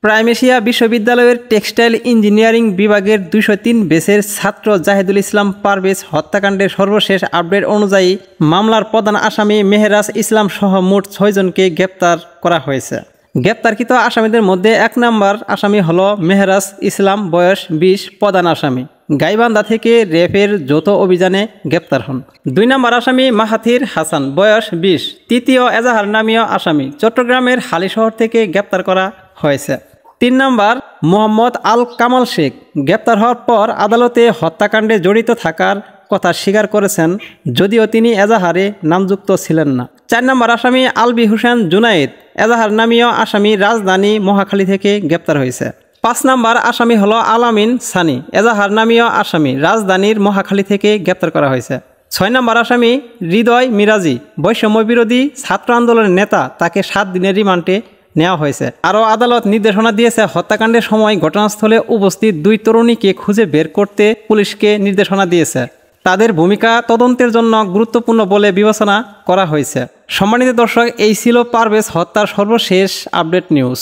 Prime Asia বিশ্ববিদ্যালয়ের textile engineering বিভাগের 203 ব্যাচের ছাত্র জাহিদুল ইসলাম পারভেজ হত্যাকাণ্ডের সর্বশেষ আপডেট অনুযায়ী মামলার প্রধান আসামি মেহেরাজ ইসলাম সহ মোট 6 জনকে গ্রেপ্তার করা হয়েছে। গ্রেপ্তারকৃত আসামিদের মধ্যে 1 নম্বর আসামি হল মেহেরাজ ইসলাম, বয়স 20, প্রধান আসামি, গাইবান্ধা থেকে র্যাবের যৌথ অভিযানে গ্রেপ্তার হন। 2 নম্বর আসামি মাহাথির হাসান, বয়স 20, তৃতীয় এজাহার নামীয় আসামি, চট্টগ্রামের হালিশহর থেকে গ্রেপ্তার করা হয়েছে। 3 নম্বর মোহাম্মদ আল কামাল শেখ, গ্রেপ্তার হওয়ার পর আদালতে হত্যাকাণ্ডে জড়িত থাকার কথা স্বীকার করেছেন, যদিও তিনি এজাহারে নামযুক্ত ছিলেন না। 4 নম্বর আসামি আলবি হোসেন জুনায়েদ, এজাহার নামীয় আসামি, রাজধানী মহাখালী থেকে গ্রেপ্তার হয়েছে। 5 নম্বর আসামি হলো আলামিন সানি, এজাহার নামীয় আসামি, রাজধানীর মহাখালী থেকে গ্রেপ্তার করা হয়েছে। 6 নম্বর আসামি হৃদয় মিরাজি, বৈষম্য বিরোধী ছাত্র আন্দোলনের নেতা, তাকে 7 দিনের রিমান্ডে নেওয়া হয়েছে। আরও আদালত নির্দেশনা দিয়েছে হত্যাকাণ্ডের সময় ঘটনাস্থলে উপস্থিত 2 তরুণীকে খুঁজে বের করতে পুলিশকে নির্দেশনা দিয়েছে। তাদের ভূমিকা তদন্তের জন্য গুরুত্বপূর্ণ বলে বিবেচনা করা হয়েছে। সম্মানিত দর্শক, এই ছিল পারভেজ হত্যার সর্বশেষ আপডেট নিউজ।